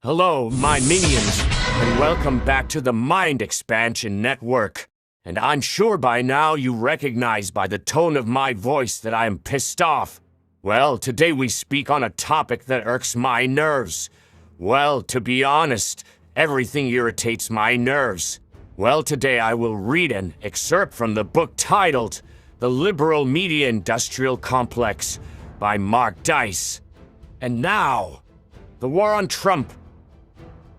Hello, my minions, and welcome back to the Mind Expansion Network. And I'm sure by now you recognize by the tone of my voice that I am pissed off. Well, today we speak on a topic that irks my nerves. Well, to be honest, everything irritates my nerves. Well, today I will read an excerpt from the book titled The Liberal Media Industrial Complex by Mark Dice. And now, the war on Trump.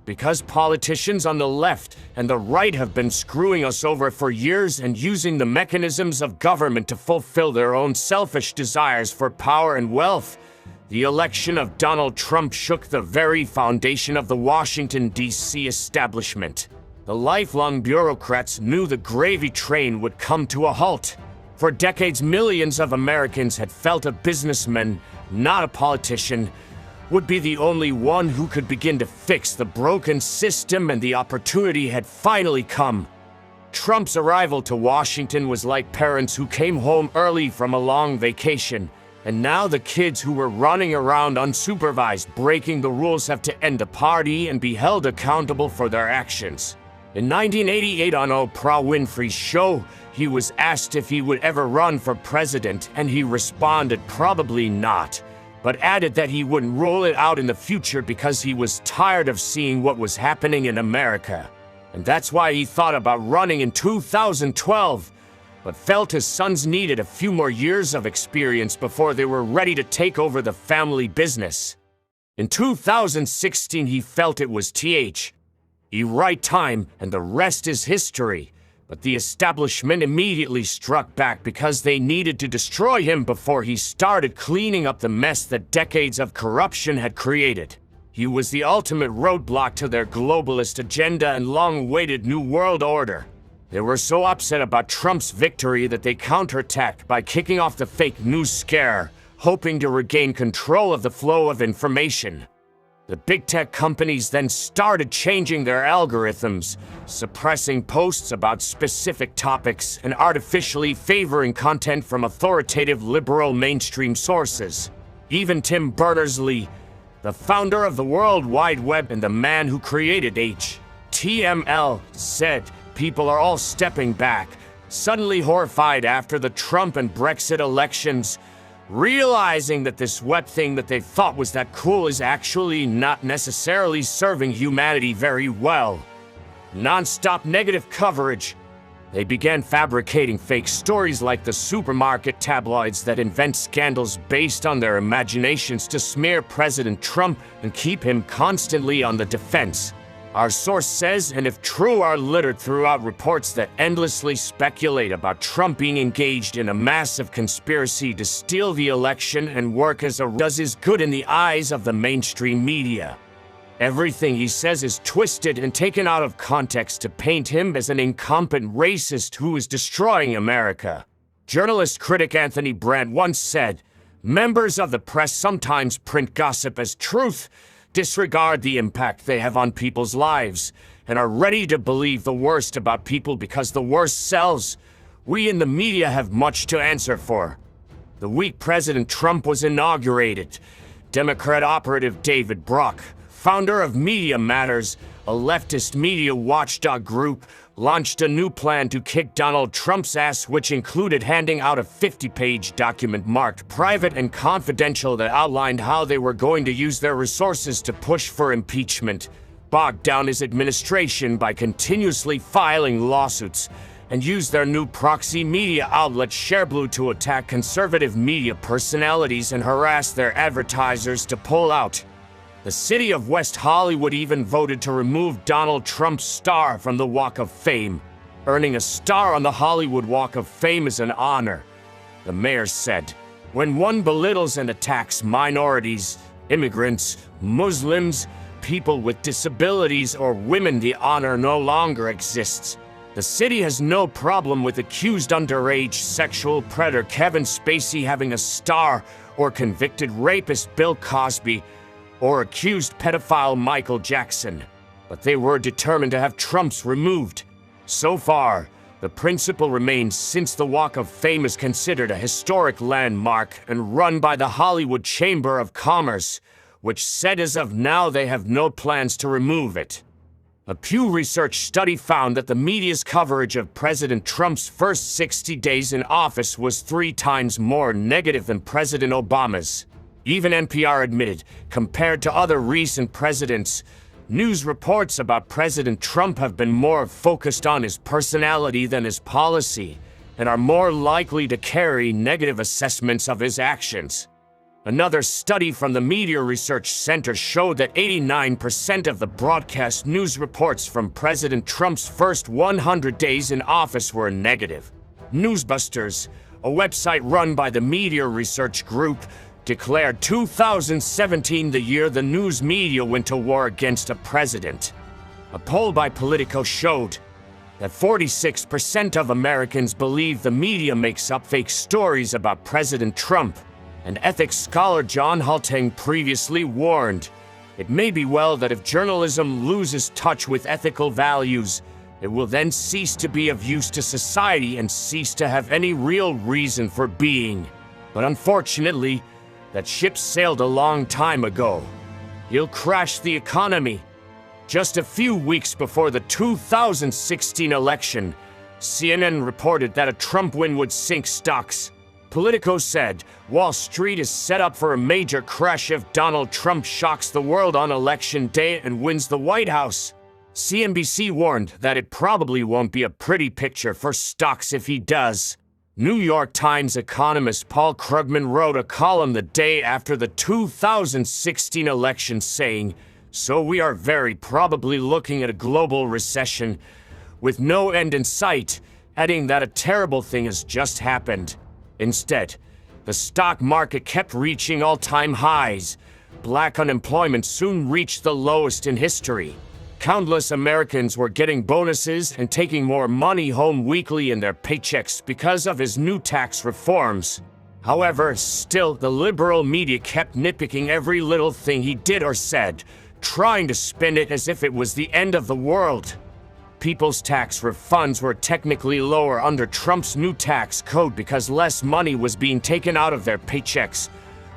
Because politicians on the left and the right have been screwing us over for years and using the mechanisms of government to fulfill their own selfish desires for power and wealth, the election of Donald Trump shook the very foundation of the Washington, D.C. establishment. The lifelong bureaucrats knew the gravy train would come to a halt. For decades, millions of Americans had felt a businessman, not a politician, would be the only one who could begin to fix the broken system, and the opportunity had finally come. Trump's arrival to Washington was like parents who came home early from a long vacation, and now the kids who were running around unsupervised breaking the rules have to end the party and be held accountable for their actions. In 1988 on Oprah Winfrey's show, he was asked if he would ever run for president, and he responded probably not, but added that he wouldn't roll it out in the future because he was tired of seeing what was happening in America. And that's why he thought about running in 2012, but felt his sons needed a few more years of experience before they were ready to take over the family business. In 2016, he felt it was the right time, and the rest is history. But the establishment immediately struck back because they needed to destroy him before he started cleaning up the mess that decades of corruption had created. He was the ultimate roadblock to their globalist agenda and long-awaited New World Order. They were so upset about Trump's victory that they counterattacked by kicking off the fake news scare, hoping to regain control of the flow of information. The big tech companies then started changing their algorithms, suppressing posts about specific topics and artificially favoring content from authoritative liberal mainstream sources. Even Tim Berners-Lee, the founder of the World Wide Web and the man who created HTML, said people are all stepping back, suddenly horrified after the Trump and Brexit elections, realizing that this web thing that they thought was that cool is actually not necessarily serving humanity very well. Non-stop negative coverage. They began fabricating fake stories like the supermarket tabloids that invent scandals based on their imaginations to smear President Trump and keep him constantly on the defense. Our source says, and if true, are littered throughout reports that endlessly speculate about Trump being engaged in a massive conspiracy to steal the election and work as does his good in the eyes of the mainstream media. Everything he says is twisted and taken out of context to paint him as an incompetent racist who is destroying America. Journalist critic Anthony Brandt once said, "Members of the press sometimes print gossip as truth, disregard the impact they have on people's lives, and are ready to believe the worst about people because the worst sells. We in the media have much to answer for." The week President Trump was inaugurated, Democrat operative David Brock, founder of Media Matters, a leftist media watchdog group, launched a new plan to kick Donald Trump's ass, which included handing out a 50-page document marked private and confidential that outlined how they were going to use their resources to push for impeachment, bog down his administration by continuously filing lawsuits, and use their new proxy media outlet ShareBlue to attack conservative media personalities and harass their advertisers to pull out. The city of West Hollywood even voted to remove Donald Trump's star from the Walk of Fame. Earning a star on the Hollywood Walk of Fame is an honor, the mayor said. When one belittles and attacks minorities, immigrants, Muslims, people with disabilities, or women, the honor no longer exists. The city has no problem with accused underage sexual predator Kevin Spacey having a star, or convicted rapist Bill Cosby, or accused pedophile Michael Jackson, but they were determined to have Trump's removed. So far, the principle remains, since the Walk of Fame is considered a historic landmark and run by the Hollywood Chamber of Commerce, which said as of now they have no plans to remove it. A Pew Research study found that the media's coverage of President Trump's first 60 days in office was 3 times more negative than President Obama's. Even NPR admitted, compared to other recent presidents, news reports about President Trump have been more focused on his personality than his policy, and are more likely to carry negative assessments of his actions. Another study from the Media Research Center showed that 89% of the broadcast news reports from President Trump's first 100 days in office were negative. Newsbusters, a website run by the Media Research Group, declared 2017 the year the news media went to war against a president. A poll by Politico showed that 46% of Americans believe the media makes up fake stories about President Trump, and ethics scholar John Hulting previously warned, it may be well that if journalism loses touch with ethical values, it will then cease to be of use to society and cease to have any real reason for being. But unfortunately, that ship sailed a long time ago. It'll crash the economy. Just a few weeks before the 2016 election, CNN reported that a Trump win would sink stocks. Politico said Wall Street is set up for a major crash if Donald Trump shocks the world on election day and wins the White House. CNBC warned that it probably won't be a pretty picture for stocks if he does. New York Times economist Paul Krugman wrote a column the day after the 2016 election saying, "So we are very probably looking at a global recession with no end in sight," adding that a terrible thing has just happened. Instead, the stock market kept reaching all-time highs. Black unemployment soon reached the lowest in history. Countless Americans were getting bonuses and taking more money home weekly in their paychecks because of his new tax reforms. However, still, the liberal media kept nitpicking every little thing he did or said, trying to spin it as if it was the end of the world. People's tax refunds were technically lower under Trump's new tax code because less money was being taken out of their paychecks,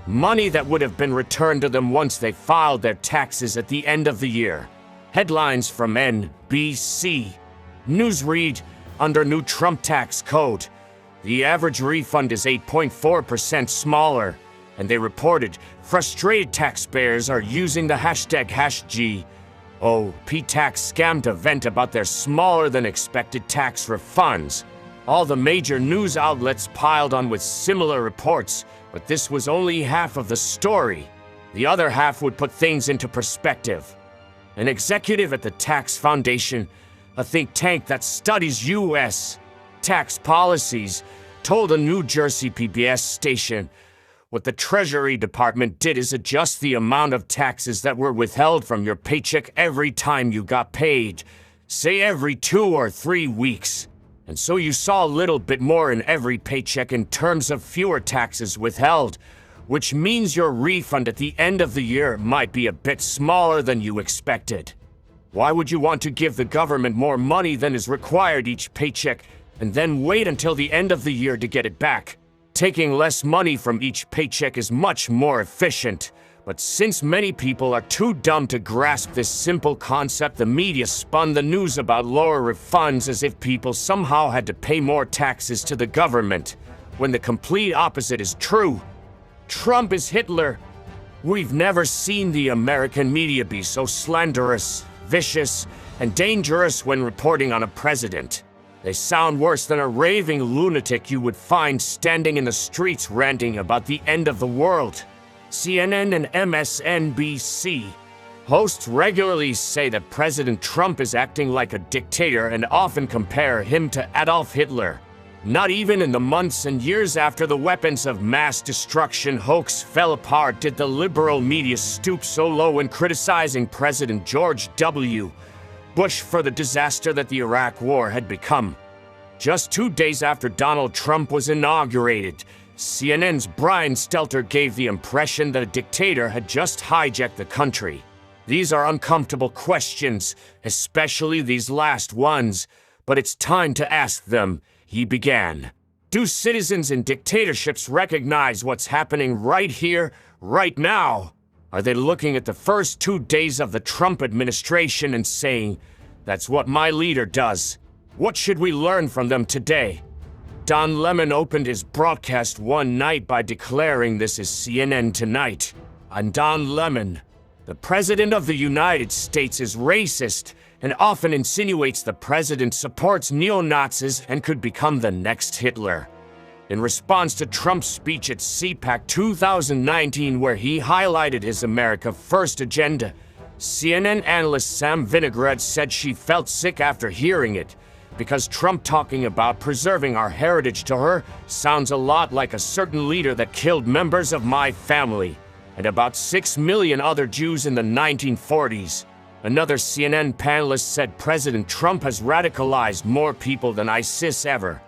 money that would have been returned to them once they filed their taxes at the end of the year. Headlines from NBC News read, under new Trump tax code, the average refund is 8.4% smaller, and they reported frustrated taxpayers are using the hashtag #GOP-tax scam to vent about their smaller than expected tax refunds. All the major news outlets piled on with similar reports, but this was only half of the story. The other half would put things into perspective. An executive at the Tax Foundation, a think tank that studies U.S. tax policies, told a New Jersey PBS station, what the Treasury Department did is adjust the amount of taxes that were withheld from your paycheck every time you got paid, say every 2 or 3 weeks. And so you saw a little bit more in every paycheck in terms of fewer taxes withheld, which means your refund at the end of the year might be a bit smaller than you expected. Why would you want to give the government more money than is required each paycheck and then wait until the end of the year to get it back? Taking less money from each paycheck is much more efficient, but since many people are too dumb to grasp this simple concept, the media spun the news about lower refunds as if people somehow had to pay more taxes to the government, when the complete opposite is true. Trump is Hitler. We've never seen the American media be so slanderous, vicious, and dangerous when reporting on a president. They sound worse than a raving lunatic you would find standing in the streets ranting about the end of the world. CNN and MSNBC hosts regularly say that President Trump is acting like a dictator and often compare him to Adolf Hitler. Not even in the months and years after the weapons of mass destruction hoax fell apart did the liberal media stoop so low in criticizing President George W. Bush for the disaster that the Iraq War had become. Just 2 days after Donald Trump was inaugurated, CNN's Brian Stelter gave the impression that a dictator had just hijacked the country. These are uncomfortable questions, especially these last ones, but it's time to ask them, he began. Do citizens in dictatorships recognize what's happening right here, right now? Are they looking at the first 2 days of the Trump administration and saying, "That's what my leader does"? What should we learn from them today? Don Lemon opened his broadcast one night by declaring this is CNN Tonight. I'm Don Lemon. The President of the United States is racist and often insinuates the President supports neo-Nazis and could become the next Hitler. In response to Trump's speech at CPAC 2019 where he highlighted his America First agenda, CNN analyst Sam Vinograd said she felt sick after hearing it, because Trump talking about preserving our heritage to her sounds a lot like a certain leader that killed members of my family, and about 6 million other Jews in the 1940s. Another CNN panelist said President Trump has radicalized more people than ISIS ever.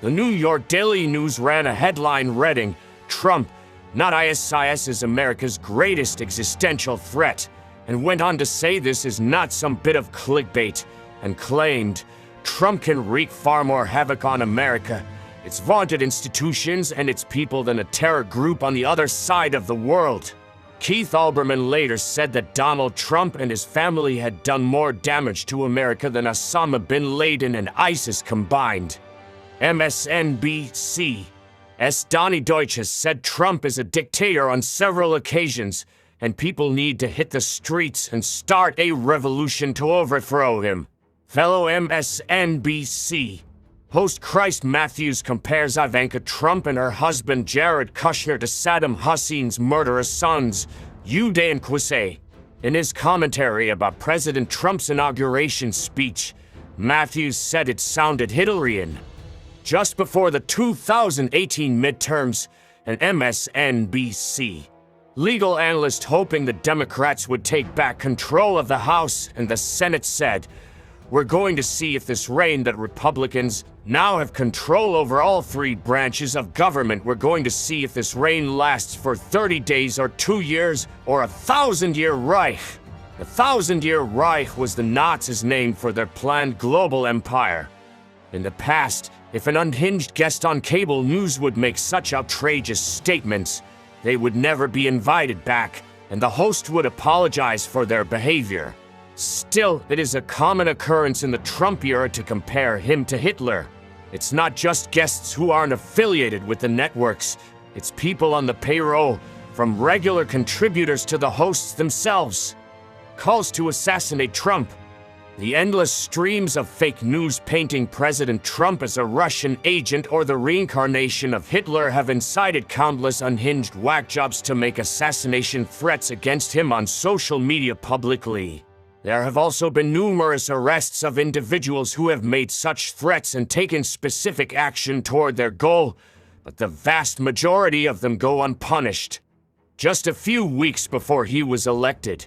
The New York Daily News ran a headline reading, "Trump, not ISIS is America's greatest existential threat," and went on to say this is not some bit of clickbait, and claimed, "Trump can wreak far more havoc on America, its vaunted institutions, and its people than a terror group on the other side of the world." Keith Olbermann later said that Donald Trump and his family had done more damage to America than Osama bin Laden and ISIS combined. MSNBC's Donny Deutsch has said Trump is a dictator on several occasions, and people need to hit the streets and start a revolution to overthrow him. Fellow MSNBC host Christ Matthews compares Ivanka Trump and her husband Jared Kushner to Saddam Hussein's murderous sons, Uday and Qusay. In his commentary about President Trump's inauguration speech, Matthews said it sounded Hitlerian. Just before the 2018 midterms, an MSNBC legal analyst hoping the Democrats would take back control of the House and the Senate said, "We're going to see if this reign that Republicans now have control over all 3 branches of government, we're going to see if this reign lasts for 30 days or 2 years or a 1,000-year Reich." The 1,000-year Reich was the Nazis' name for their planned global empire. In the past, if an unhinged guest on cable news would make such outrageous statements, they would never be invited back, and the host would apologize for their behavior. Still, it is a common occurrence in the Trump era to compare him to Hitler. It's not just guests who aren't affiliated with the networks, it's people on the payroll, from regular contributors to the hosts themselves. Calls to assassinate Trump. The endless streams of fake news painting President Trump as a Russian agent or the reincarnation of Hitler have incited countless unhinged whackjobs to make assassination threats against him on social media publicly. There have also been numerous arrests of individuals who have made such threats and taken specific action toward their goal, but the vast majority of them go unpunished. Just a few weeks before he was elected,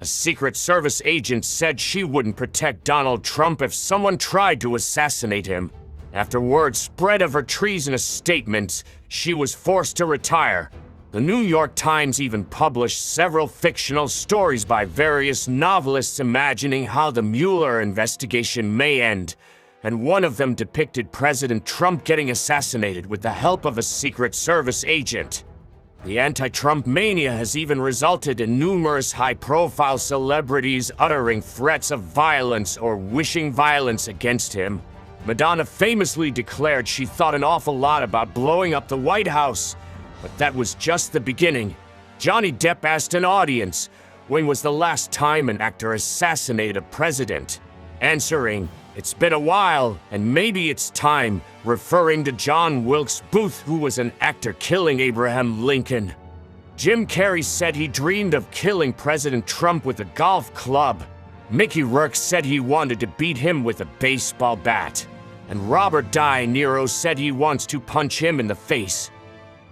a Secret Service agent said she wouldn't protect Donald Trump if someone tried to assassinate him. After word spread of her treasonous statements, she was forced to retire. The New York Times even published several fictional stories by various novelists imagining how the Mueller investigation may end, and one of them depicted President Trump getting assassinated with the help of a Secret Service agent. The anti-Trump mania has even resulted in numerous high-profile celebrities uttering threats of violence or wishing violence against him. Madonna famously declared she thought an awful lot about blowing up the White House, but that was just the beginning. Johnny Depp asked an audience, when was the last time an actor assassinated a president? Answering, "It's been a while, and maybe it's time," referring to John Wilkes Booth, who was an actor killing Abraham Lincoln. Jim Carrey said he dreamed of killing President Trump with a golf club. Mickey Rourke said he wanted to beat him with a baseball bat. And Robert De Niro said he wants to punch him in the face.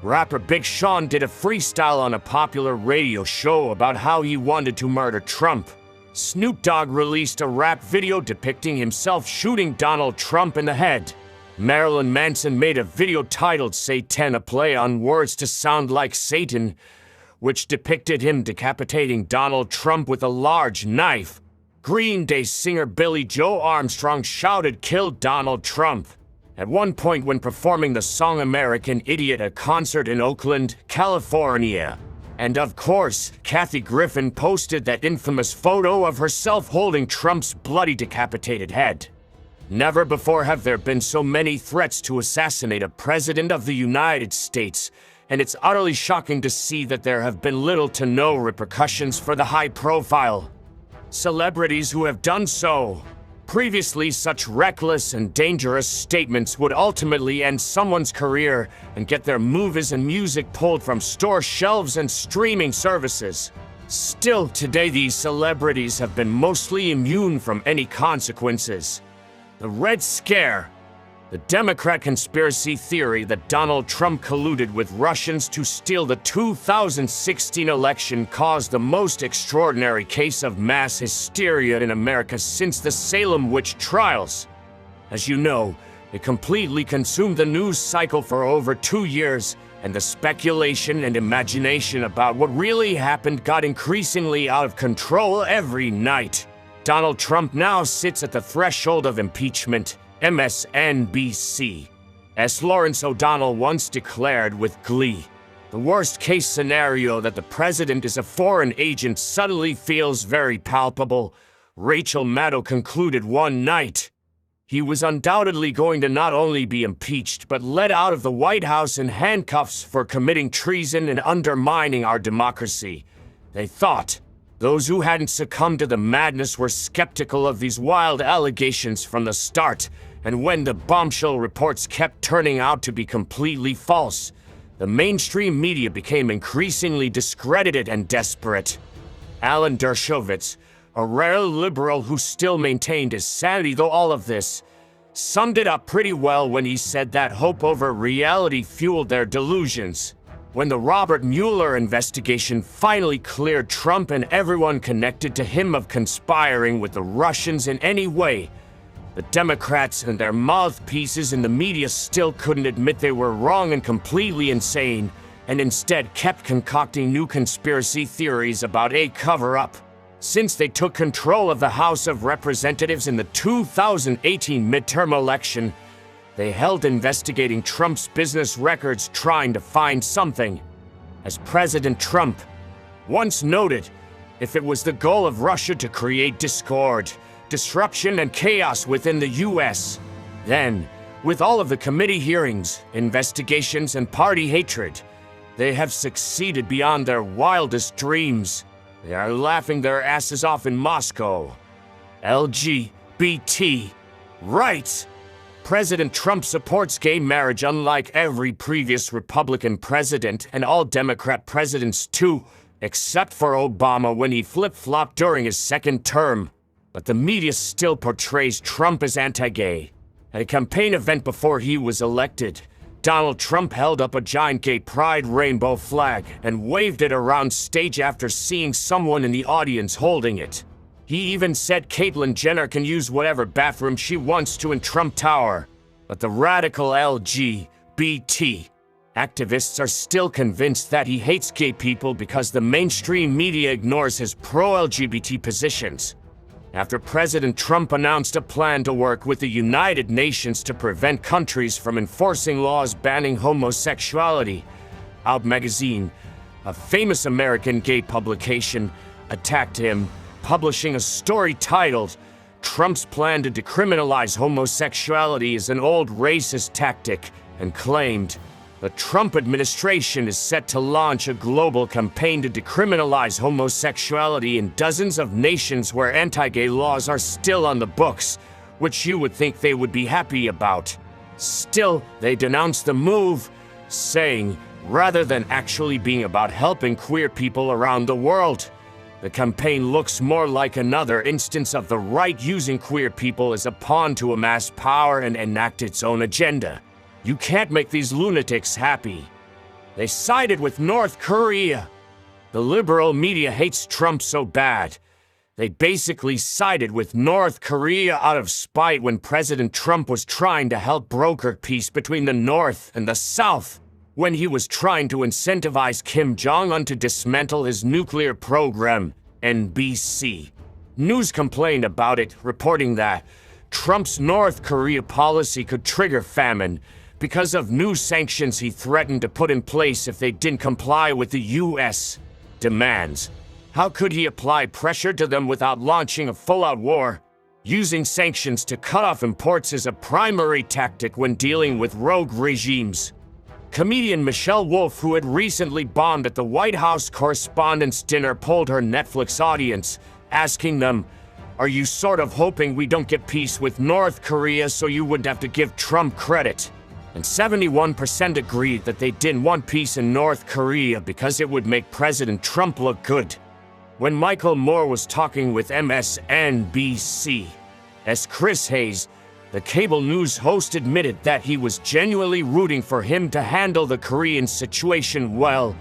Rapper Big Sean did a freestyle on a popular radio show about how he wanted to murder Trump. Snoop Dogg released a rap video depicting himself shooting Donald Trump in the head. Marilyn Manson made a video titled Satan, a play on words to sound like Satan, which depicted him decapitating Donald Trump with a large knife. Green Day singer Billy Joe Armstrong shouted, "Kill Donald Trump," at one point when performing the song American Idiot at a concert in Oakland, California. And of course, Kathy Griffin posted that infamous photo of herself holding Trump's bloody decapitated head. Never before have there been so many threats to assassinate a president of the United States, and it's utterly shocking to see that there have been little to no repercussions for the high-profile celebrities who have done so. Previously, such reckless and dangerous statements would ultimately end someone's career and get their movies and music pulled from store shelves and streaming services. Still, today these celebrities have been mostly immune from any consequences. The Red Scare, the Democrat conspiracy theory that Donald Trump colluded with Russians to steal the 2016 election, caused the most extraordinary case of mass hysteria in America since the Salem witch trials. As you know, it completely consumed the news cycle for over 2 years, and the speculation and imagination about what really happened got increasingly out of control every night. Donald Trump now sits at the threshold of impeachment. MSNBC. As Lawrence O'Donnell once declared with glee, the worst-case scenario that the president is a foreign agent suddenly feels very palpable. Rachel Maddow concluded one night. He was undoubtedly going to not only be impeached, but led out of the White House in handcuffs for committing treason and undermining our democracy. They thought. Those who hadn't succumbed to the madness were skeptical of these wild allegations from the start, and when the bombshell reports kept turning out to be completely false, the mainstream media became increasingly discredited and desperate. Alan Dershowitz, a rare liberal who still maintained his sanity through all of this, summed it up pretty well when he said that hope over reality fueled their delusions. When the Robert Mueller investigation finally cleared Trump and everyone connected to him of conspiring with the Russians in any way, the Democrats and their mouthpieces in the media still couldn't admit they were wrong and completely insane, and instead kept concocting new conspiracy theories about a cover-up. Since they took control of the House of Representatives in the 2018 midterm election, they held investigating Trump's business records, trying to find something. As President Trump once noted, if it was the goal of Russia to create discord, disruption, and chaos within the U.S., then, with all of the committee hearings, investigations, and party hatred, they have succeeded beyond their wildest dreams. They are laughing their asses off in Moscow. LGBT rights. President Trump supports gay marriage unlike every previous Republican president and all Democrat presidents too, except for Obama when he flip-flopped during his second term. But the media still portrays Trump as anti-gay. At a campaign event before he was elected, Donald Trump held up a giant gay pride rainbow flag and waved it around stage after seeing someone in the audience holding it. He even said Caitlyn Jenner can use whatever bathroom she wants to in Trump Tower. But the radical LGBT activists are still convinced that he hates gay people because the mainstream media ignores his pro-LGBT positions. After President Trump announced a plan to work with the United Nations to prevent countries from enforcing laws banning homosexuality, Out magazine, a famous American gay publication, attacked him, publishing a story titled, "Trump's Plan to Decriminalize Homosexuality is an Old Racist Tactic," and claimed, "The Trump administration is set to launch a global campaign to decriminalize homosexuality in dozens of nations where anti-gay laws are still on the books, which you would think they would be happy about." Still, they denounced the move, saying, rather than actually being about helping queer people around the world, the campaign looks more like another instance of the right using queer people as a pawn to amass power and enact its own agenda. You can't make these lunatics happy. They sided with North Korea. The liberal media hates Trump so bad. They basically sided with North Korea out of spite when President Trump was trying to help broker peace between the North and the South, when he was trying to incentivize Kim Jong-un to dismantle his nuclear program. NBC News complained about it, reporting that Trump's North Korea policy could trigger famine because of new sanctions he threatened to put in place if they didn't comply with the U.S. demands. How could he apply pressure to them without launching a full-out war? Using sanctions to cut off imports is a primary tactic when dealing with rogue regimes. Comedian Michelle Wolf, who had recently bombed at the White House Correspondents' Dinner, polled her Netflix audience, asking them, "Are you sort of hoping we don't get peace with North Korea so you wouldn't have to give Trump credit?" And 71% agreed that they didn't want peace in North Korea because it would make President Trump look good. When Michael Moore was talking with MSNBC, as Chris Hayes, the cable news host, admitted that he was genuinely rooting for him to handle the Korean situation well,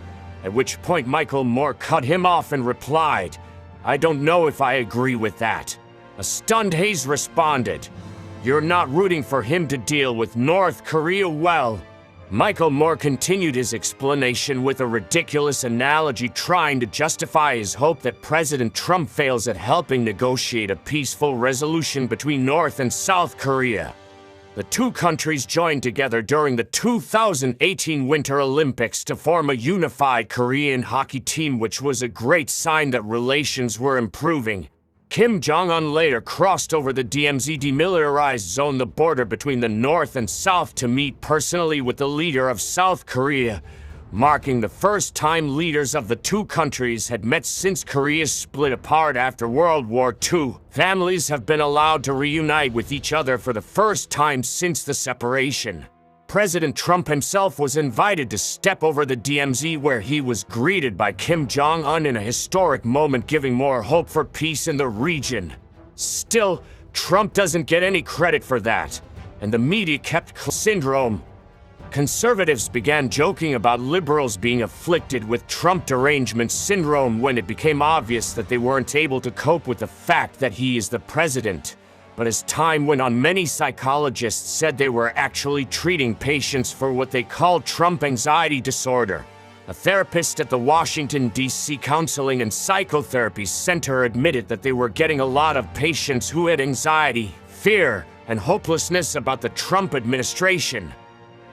at which point Michael Moore cut him off and replied, "I don't know if I agree with that." A stunned Hayes responded, "You're not rooting for him to deal with North Korea well." Michael Moore continued his explanation with a ridiculous analogy, trying to justify his hope that President Trump fails at helping negotiate a peaceful resolution between North and South Korea. The two countries joined together during the 2018 Winter Olympics to form a unified Korean hockey team, which was a great sign that relations were improving. Kim Jong-un later crossed over the DMZ demilitarized zone, the border between the North and South, to meet personally with the leader of South Korea, marking the first time leaders of the two countries had met since Korea split apart after World War II. Families have been allowed to reunite with each other for the first time since the separation. President Trump himself was invited to step over the DMZ, where he was greeted by Kim Jong-un in a historic moment, giving more hope for peace in the region. Still, Trump doesn't get any credit for that, and the media kept syndrome. Conservatives began joking about liberals being afflicted with Trump derangement syndrome when it became obvious that they weren't able to cope with the fact that he is the president. But as time went on, many psychologists said they were actually treating patients for what they called Trump anxiety disorder. A therapist at the Washington, D.C. Counseling and Psychotherapy Center admitted that they were getting a lot of patients who had anxiety, fear, and hopelessness about the Trump administration.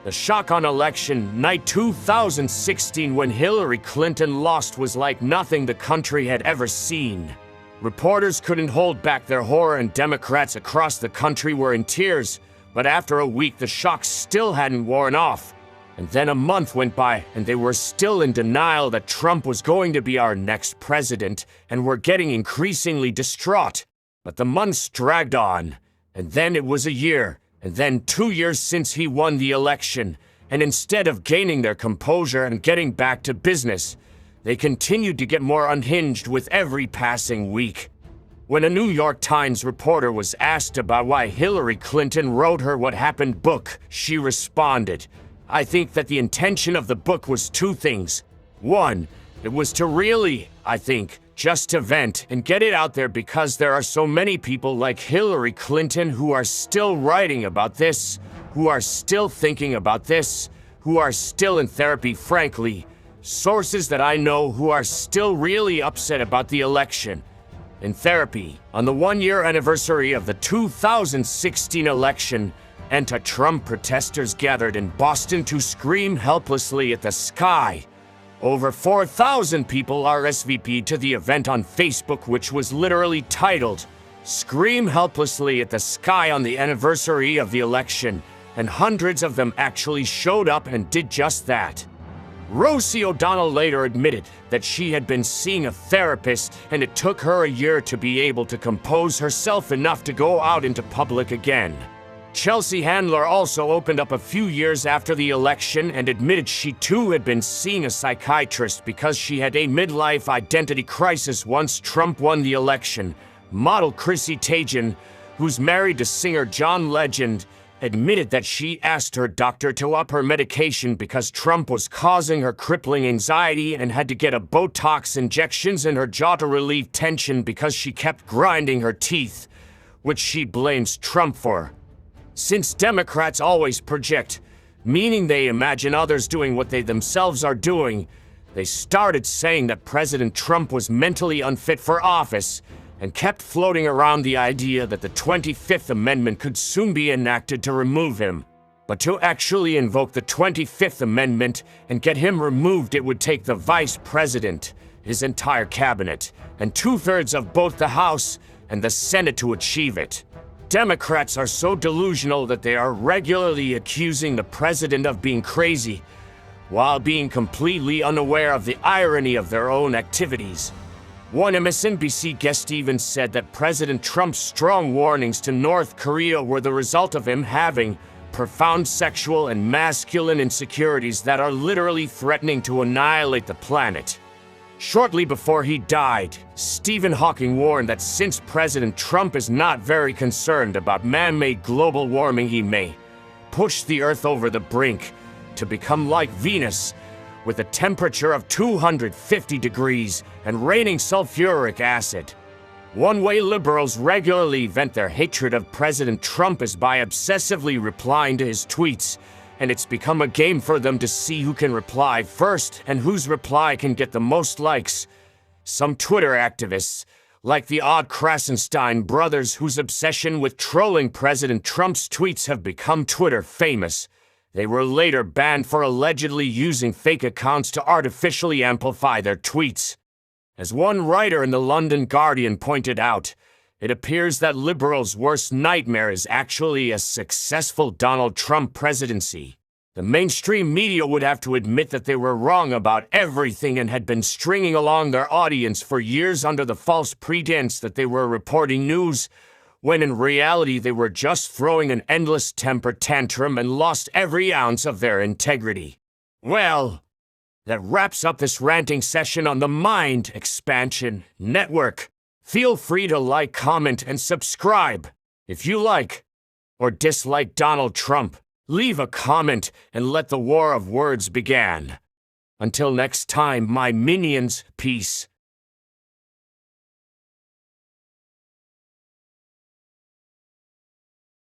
The shock on election night 2016, when Hillary Clinton lost, was like nothing the country had ever seen. Reporters couldn't hold back their horror, and Democrats across the country were in tears. But after a week, the shock still hadn't worn off. And then a month went by, and they were still in denial that Trump was going to be our next president, and were getting increasingly distraught. But the months dragged on, and then it was a year, and then 2 years since he won the election. And instead of gaining their composure and getting back to business, they continued to get more unhinged with every passing week. When a New York Times reporter was asked about why Hillary Clinton wrote her What Happened book, she responded, "I think that the intention of the book was two things. One, it was to really, just to vent and get it out there, because there are so many people like Hillary Clinton who are still writing about this, who are still thinking about this, who are still in therapy, frankly. Sources that I know who are still really upset about the election. In therapy, on the 1-year anniversary of the 2016 election, anti-Trump protesters gathered in Boston to scream helplessly at the sky. Over 4,000 people RSVP'd to the event on Facebook, which was literally titled, "Scream Helplessly at the Sky on the Anniversary of the Election," and hundreds of them actually showed up and did just that. Rosie O'Donnell later admitted that she had been seeing a therapist, and it took her a year to be able to compose herself enough to go out into public again. Chelsea Handler also opened up a few years after the election and admitted she too had been seeing a psychiatrist because she had a midlife identity crisis once Trump won the election. Model Chrissy Teigen, who's married to singer John Legend, admitted that she asked her doctor to up her medication because Trump was causing her crippling anxiety, and had to get a Botox injections in her jaw to relieve tension because she kept grinding her teeth, which she blames Trump for. Since Democrats always project, meaning they imagine others doing what they themselves are doing, they started saying that President Trump was mentally unfit for office, and kept floating around the idea that the 25th Amendment could soon be enacted to remove him. But to actually invoke the 25th Amendment and get him removed, it would take the vice president, his entire cabinet, and 2/3 of both the House and the Senate to achieve it. Democrats are so delusional that they are regularly accusing the president of being crazy, while being completely unaware of the irony of their own activities. One MSNBC guest even said that President Trump's strong warnings to North Korea were the result of him having profound sexual and masculine insecurities that are literally threatening to annihilate the planet. Shortly before he died, Stephen Hawking warned that since President Trump is not very concerned about man-made global warming, he may push the Earth over the brink to become like Venus, with a temperature of 250 degrees and raining sulfuric acid. One way liberals regularly vent their hatred of President Trump is by obsessively replying to his tweets, and it's become a game for them to see who can reply first and whose reply can get the most likes. Some Twitter activists, like the odd Krasenstein brothers whose obsession with trolling President Trump's tweets have become Twitter famous. They were later banned for allegedly using fake accounts to artificially amplify their tweets. As one writer in the London Guardian pointed out, it appears that liberals' worst nightmare is actually a successful Donald Trump presidency. The mainstream media would have to admit that they were wrong about everything and had been stringing along their audience for years under the false pretense that they were reporting news, when in reality they were just throwing an endless temper tantrum and lost every ounce of their integrity. Well, that wraps up this ranting session on the Mind Expansion Network. Feel free to like, comment, and subscribe. If you like or dislike Donald Trump, leave a comment and let the war of words begin. Until next time, my minions, peace.